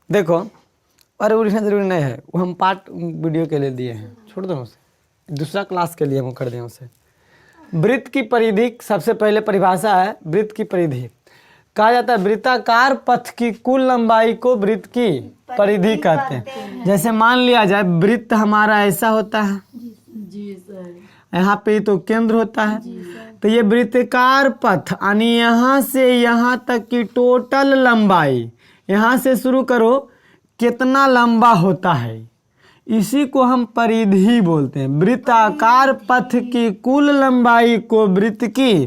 देखो, अरे वो लिखना जरूरी नहीं है, वो हम पार्ट वीडियो के लिए दिए हैं, छोड़ दो उसे, दूसरा क्लास के लिए हम कर दें उसे। वृत्त की परिधि, सबसे पहले परिभाषा है वृत्त की परिधि। कहा जाता है वृत्ताकार पथ की कुल लंबाई को वृत्त की परिधि कहते हैं। जैसे मान लिया जाए वृत्त हमारा ऐसा होता है, जी सर। यहाँ पे तो केंद्र होता है, तो ये वृत्ताकार पथ यानी यहाँ से यहाँ तक की टोटल लंबाई, यहाँ से शुरू करो कितना लंबा होता है, इसी को हम परिधि बोलते हैं। वृत्ताकार पथ की कुल लंबाई को वृत्त की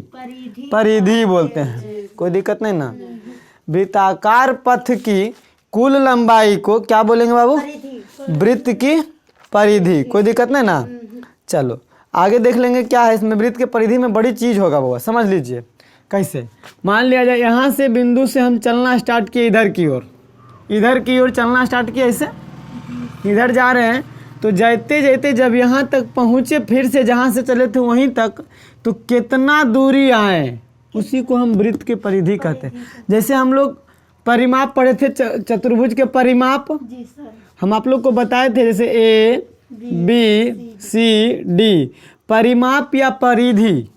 परिधि बोलते हैं। कोई दिक्कत नहीं ना? वृत्ताकार पथ की कुल लंबाई को क्या बोलेंगे बाबू? वृत्त की परिधि। कोई दिक्कत नहीं ना? चलो आगे देख लेंगे क्या है इसमें। वृत्त के परिधि में बड़ी चीज होगा बाबा, समझ लीजिए कैसे। मान लिया जाए यहाँ से बिंदु से हम चलना स्टार्ट किए इधर की ओर, इधर की ओर चलना स्टार्ट किया, ऐसे इधर जा रहे हैं, तो जाते जाते जब यहाँ तक पहुँचे, फिर से जहाँ से चले थे वहीं तक, तो कितना दूरी आए उसी को हम वृत्त की परिधि कहते हैं। जैसे हम लोग परिमाप पढ़े थे, चतुर्भुज के परिमाप हम आप लोग को बताए थे, जैसे ए बी सी डी, परिमाप या परिधि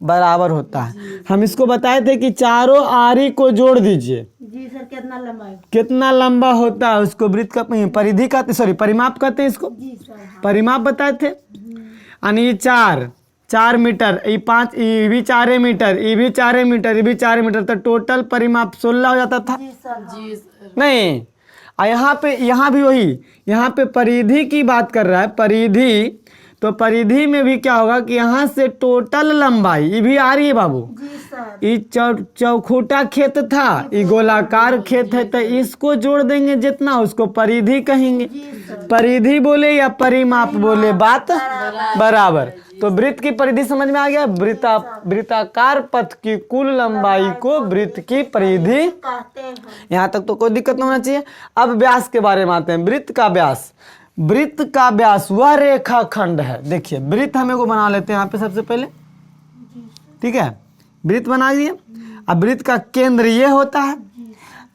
बराबर होता है। हम इसको बताए थे कि चारों आरी को जोड़ दीजिए जी सर, कितना लंबा होता है, उसको वृत्त का परिधि कहते, सॉरी परिमाप कहते हैं इसको। जी सर, हाँ। परिमाप बताए थे। यानी ये 4 मीटर, ये 5, ये भी 4 मीटर, ये भी 4 मीटर, ये भी 4 मीटर, तो टोटल परिमाप 16 हो जाता था। जी सर, जी सर। नहीं, यहाँ भी वही, यहाँ पे परिधि की बात कर रहा है, परिधि। तो परिधि में भी क्या होगा कि यहाँ से टोटल लंबाई, ये भी आ रही है बाबू, जी सर। ये चौखूटा खेत था, ये गोलाकार खेत है, तो इसको जोड़ देंगे जितना, उसको परिधि कहेंगे। परिधि बोले या परिमाप बोले, बात बराबर। तो वृत्त की परिधि समझ में आ गया। वृत्ताकार पथ की कुल लंबाई को वृत्त की परिधि कहते हैं। यहाँ तक तो कोई दिक्कत नहीं होना चाहिए। अब व्यास के बारे में आते हैं। वृत्त का व्यास, वृत्त का व्यास वह रेखा खंड है। देखिए वृत्त हमें को बना लेते हैं यहाँ पे सबसे पहले, ठीक है, वृत्त बना दिए। अब वृत्त का केंद्र ये होता है,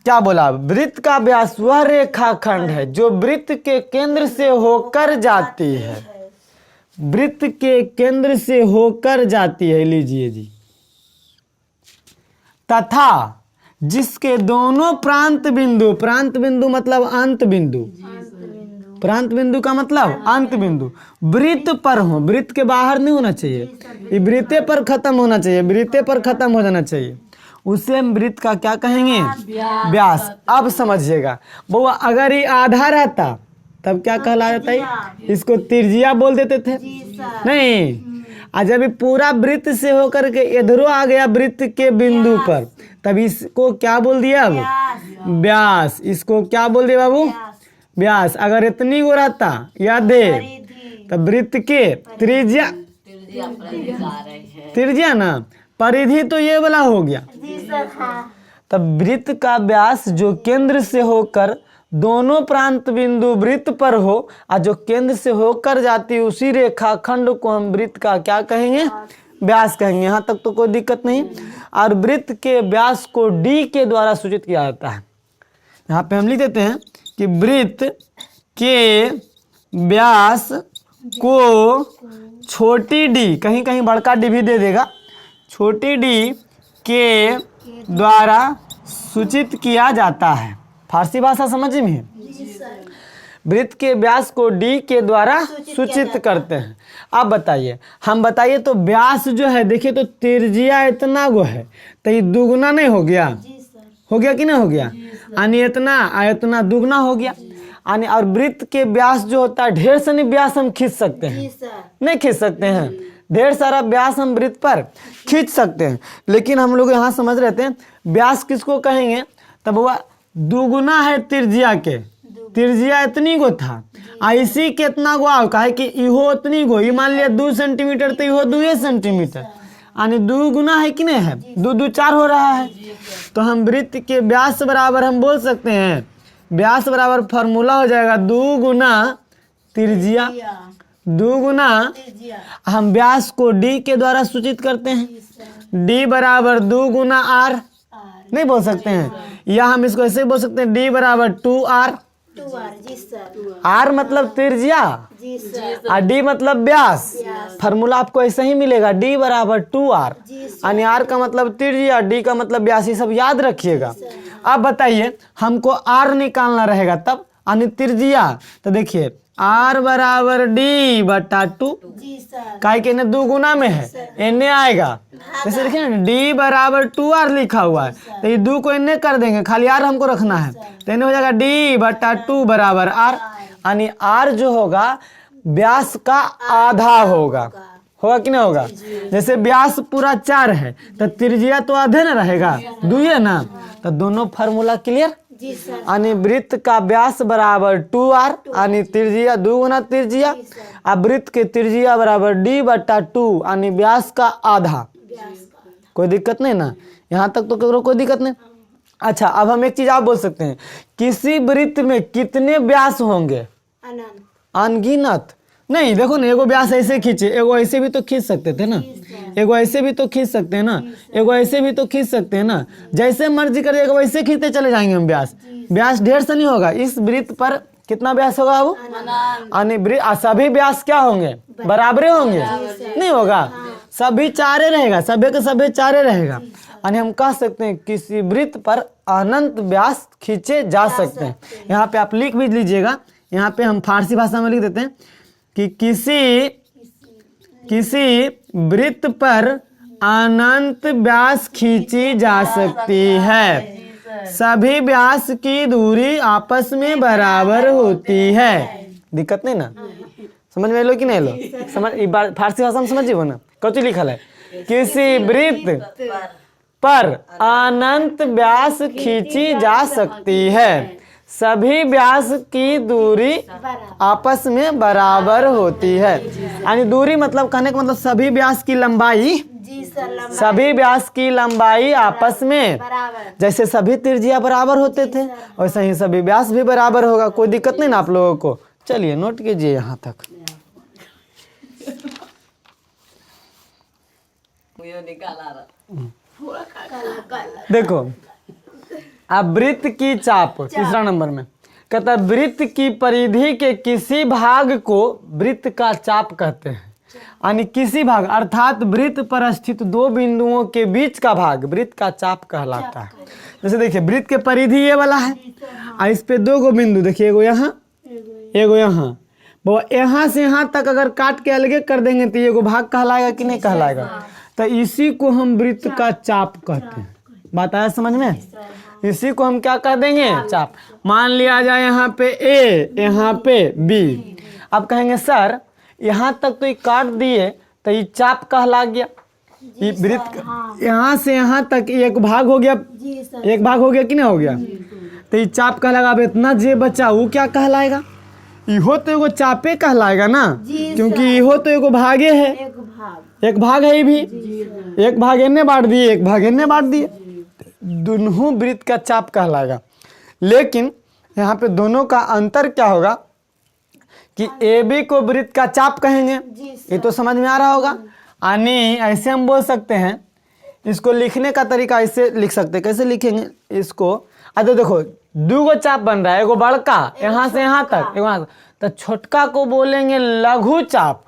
क्या बोला? वृत्त का व्यास वह रेखा खंड है जो वृत्त के केंद्र से होकर जाती है, वृत्त के केंद्र से होकर जाती है, लीजिए जी, तथा जिसके दोनों प्रांत बिंदु मतलब अंत बिंदु, प्रांत बिंदु का मतलब अंत बिंदु वृत्त पर हो, वृत्त के बाहर नहीं होना चाहिए, ये वृत्ते पर खत्म होना चाहिए, वृत्ते पर खत्म हो जाना चाहिए, उसे हम वृत्त का क्या कहेंगे? व्यास। अब समझिएगा बउआ, अगर ये आधा रहता तब क्या कहला जाता है? इसको त्रिज्या बोल देते थे। नहीं, और जब ये पूरा वृत्त से होकर के इधरों आ गया वृत्त के बिंदु पर, तब इसको क्या बोल दिया? अब व्यास। इसको क्या बोल दिया बाबू? व्यास। अगर इतनी को रहता, याद है, तब वृत्त के त्रिज्या, त्रिज्या ना, परिधि तो ये वाला हो गया। तब वृत्त का व्यास जो केंद्र से होकर दोनों प्रांत बिंदु वृत्त पर हो, और जो केंद्र से होकर जाती है उसी रेखा खंड को हम वृत्त का क्या कहेंगे? व्यास कहेंगे। यहाँ तक तो कोई दिक्कत नहीं। और वृत्त के व्यास को डी के द्वारा सूचित किया जाता है। यहाँ पे हम लिख देते हैं कि वृत्त के व्यास को छोटी डी, कहीं कहीं बड़का डी भी दे देगा, छोटी डी के द्वारा सूचित किया जाता है। फारसी भाषा समझ में है। वृत्त के व्यास को डी के द्वारा सूचित करते हैं। अब बताइए, हम बताइए तो व्यास जो है, देखिए तो त्रिज्या इतना गो है, तो ये दुगुना नहीं हो गया? हो गया कि नहीं हो गया? यानी इतना दुगना हो गया। यानी और वृत्त के व्यास जो होता है, ढेर सारे व्यास हम खींच सकते हैं, नहीं खींच सकते हैं? ढेर सारा व्यास हम वृत्त पर खींच सकते हैं, लेकिन हम लोग यहाँ समझ रहे थे व्यास किसको कहेंगे? तब वह दुगुना है त्रिज्या के, त्रिज्या इतनी गो था, ऐसी कितना गो आओ, कहे कि इहो इतनी गो, ये मान लिया 2 सेंटीमीटर, तो इहो 2 सेंटीमीटर, यानी 2 गुना है कि नहीं है? 2 4 हो रहा है। तो हम वृत्त के व्यास बराबर हम बोल सकते हैं, व्यास बराबर फॉर्मूला हो जाएगा 2 गुना त्रिज्या, 2 गुना, हम व्यास को डी के द्वारा सूचित करते हैं, डी बराबर 2 गुना आर, नहीं बोल सकते हैं, या हम इसको ऐसे बोल सकते हैं डी बराबर 2r। 2r जी सर। r मतलब त्रिज्या जी सर। और d मतलब व्यास। फार्मूला आपको ऐसे ही मिलेगा, d बराबर 2r, जी यानी r का मतलब त्रिज्या, d का मतलब व्यास, ये सब याद रखिएगा। अब बताइए हमको r निकालना रहेगा तब, यानी त्रिज्या, तो देखिए r बराबर d बटा 2, जी सर। काय के इन्हें 2 गुना में है, इन्हें आएगा, जैसे देखिए ना d बराबर 2r लिखा हुआ है, तो ये 2 को इन्हें कर देंगे, खाली r हमको रखना है, तो इन्हें हो जाएगा d बटा 2 बराबर r, यानी r जो होगा व्यास का आधा होगा कि नहीं होगा। जैसे व्यास पूरा 4 है तो त्रिज्या तो आधे ना रहेगा, 2 है ना, तो दोनों फार्मूला क्लियर। जी सर। यानी वृत्त का व्यास बराबर 2r, यानी त्रिज्या 2 गुना त्रिज्या, और वृत्त के त्रिज्या बराबर d बटा 2, यानी व्यास का आधा। कोई दिक्कत नहीं ना, यहाँ तक तो करो कोई दिक्कत नहीं। अच्छा, अब हम एक चीज आप बोल सकते हैं, किसी वृत्त में कितने व्यास होंगे? अनंत। अनगिनत। नहीं देखो ना, एगो व्यास ऐसे खींचे, एगो ऐसे भी तो खींच सकते थे ना, एगो ऐसे भी तो खींच सकते हैं ना, एगो ऐसे भी तो खींच सकते हैं ना, जैसे मर्जी करिएगा वैसे खींचते चले जाएंगे हम व्यास। व्यास ढेर से नहीं होगा, इस वृत्त पर कितना व्यास होगा अब? सभी व्यास क्या होंगे? बराबरे होंगे? नहीं होगा, सभी चारे रहेगा, सभी के सभी चारे रहेगा, यानी हम कह सकते हैं किसी वृत्त पर अनंत व्यास खींचे जा सकते हैं। यहाँ पे आप लिख भी लीजिएगा, यहाँ पे हम फारसी भाषा में लिख देते हैं कि किसी वृत्त पर अनंत व्यास खींची जा सकती है, सभी व्यास की दूरी आपस में बराबर होती है। दिक्कत नहीं ना, समझ में लो कि नहीं लो? समझ फारसी भाषा में समझिए ना, कौन लिखल है? किसी वृत्त पर अनंत व्यास खींची जा सकती है, सभी व्यास की दूरी आपस में बराबर होती है। यानी दूरी मतलब कहने का मतलब सभी व्यास की लंबाई, जी सर। लंबाई सभी व्यास की लंबाई आपस में, बराबर। जैसे सभी त्रिज्या बराबर होते थे वैसे ही सभी व्यास भी बराबर होगा। कोई दिक्कत नहीं ना आप लोगों को? चलिए नोट कीजिए यहाँ तक। देखो अब वृत्त की चाप, तीसरा नंबर में कहता है वृत्त की परिधि के किसी भाग को वृत्त का चाप कहते हैं, यानी किसी भाग अर्थात वृत्त पर स्थित 2 बिंदुओं के बीच का भाग वृत्त का चाप कहलाता है। जैसे देखिए वृत्त के परिधि ये वाला है, और इस पे 2 बिंदु देखिए, एगो यहाँ एगो यहाँ, वो यहाँ से यहाँ तक अगर काट के अलगे कर देंगे तो ये को भाग कहलाएगा कि नहीं कहलाएगा? तो इसी को हम वृत्त का चाप कहते हैं। बात आया समझ में? इसी को हम क्या कह देंगे? चाप। मान लिया जाए यहाँ पे ए, यहाँ पे बी, अब कहेंगे सर यहाँ तक तो ये काट दिए तो ये चाप कहला गया। ये वृत्त यहाँ से यहाँ तक एक भाग हो गया, एक भाग हो गया कि नहीं हो गया? तो ये चाप कहलाएगा। अब इतना जे बचा वो क्या कहलाएगा? इहो तो एगो चापे कहलाएगा ना, क्योंकि इहो तो एगो भागे है, एक भाग है ये भी, एक भाग इन्ने बांट दिए, एक भाग इन्ने बांट दिए, दोनों वृत्त का चाप कहलाएगा। लेकिन यहाँ पे दोनों का अंतर क्या होगा कि ए बी को वृत्त का चाप कहेंगे, ये तो समझ में आ रहा होगा। यानी ऐसे हम बोल सकते हैं, इसको लिखने का तरीका ऐसे लिख सकते हैं। कैसे लिखेंगे इसको? अच्छा देखो 2 चाप बन रहा है, एगो बड़का यहाँ से यहाँ तक, एगो यहाँ, तो छोटका को बोलेंगे लघु चाप।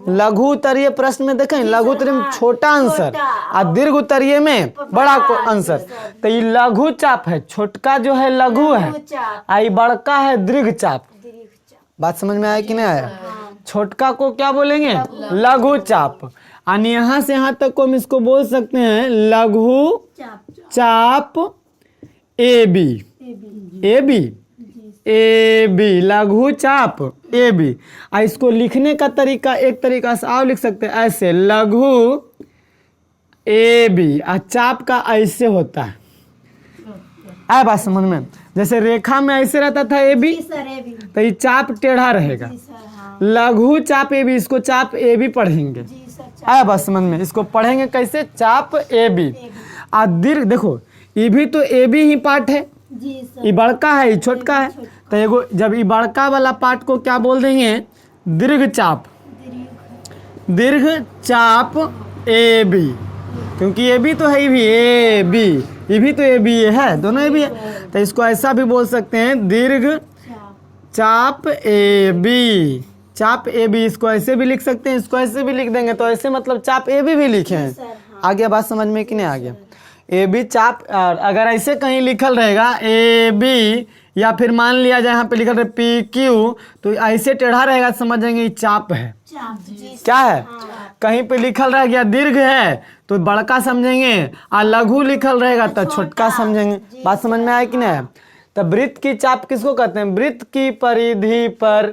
लघु उत्तरीय प्रश्न में देखें, लघु उत्तरीय में छोटा आंसर और दीर्घ उत्तरीय में बड़ा को आंसर। तो ये लघु चाप है, छोटका जो है लघु है, और बड़का है दीर्घ चाप। बात समझ में आया कि नहीं आया? छोटका को क्या बोलेंगे? लघु चाप। यानी यहाँ से यहाँ तक को हम इसको बोल सकते हैं लघु चाप A B, A B, A B, लघु चाप ए बी। और इसको लिखने का तरीका एक तरीका से आप लिख सकते हैं ऐसे, लघु ए बी, और चाप का ऐसे होता है। आया बात समझ में? जैसे रेखा में ऐसे रहता था ए बी, तो ये चाप टेढ़ा रहेगा। लघु चाप ए बी, इसको चाप ए बी पढ़ेंगे। आया बात समझ में? इसको पढ़ेंगे कैसे? चाप ए बी। और दीर्घ देखो, ये भी तो ए बी ही पार्ट है, ये बड़का है, ये छोटका है, तो एगो जब ये बड़का वाला पार्ट को क्या बोल देंगे? दीर्घ चाप, दीर्घ चाप ए बी। क्योंकि ये भी तो है, ही भी ए बी, ये भी तो ए बी है, दोनों ए बी है। तो इसको ऐसा भी बोल सकते हैं दीर्घ चाप ए बी, चाप ए बी। इसको ऐसे भी लिख सकते हैं, इसको ऐसे भी लिख देंगे, तो ऐसे मतलब चाप ए बी भी लिखे हैं। आ गया बात समझ में कि नहीं आ गया? ए बी चाप, और अगर ऐसे कहीं लिखल रहेगा ए बी, या फिर मान लिया जाए यहाँ पे लिखल रहे पी क्यू, तो ऐसे टेढ़ा रहेगा, समझ जाएंगे ये चाप है। क्या है? कहीं पे लिखल रह गया दीर्घ है तो बड़का समझेंगे, और लघु लिखल रहेगा तो छोटका समझेंगे। बात समझ में आया कि नहीं? तो वृत्त की चाप किसको कहते हैं? वृत्त की परिधि पर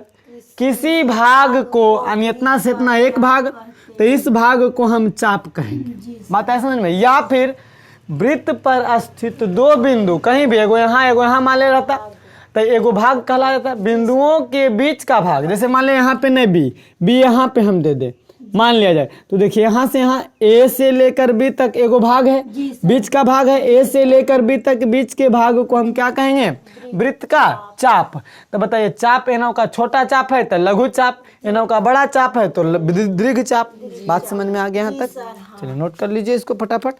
किसी भाग को, यानी इतना से इतना एक भाग, तो इस भाग को हम चाप कहेंगे। बात है समझ में? या फिर वृत्त पर स्थित दो बिंदु, कहीं भी एगो यहाँ मान ले रहता, तो एगो भाग कहला जाता है बिंदुओं के बीच का भाग। जैसे मान ले यहाँ पे नहीं बी यहाँ पे हम दे दे, मान लिया जाए, तो देखिए यहाँ से यहाँ ए से लेकर बी तक एगो भाग है, बीच का भाग है, ए से लेकर बी तक बीच के भाग को हम क्या कहेंगे? वृत्त का चाप। तो बताइए चाप एनों का छोटा चाप है तो लघु चाप, एनों का बड़ा चाप है तो दीर्घ चाप। बात समझ में आ गया यहाँ तक? चलिए नोट कर लीजिए इसको फटाफट।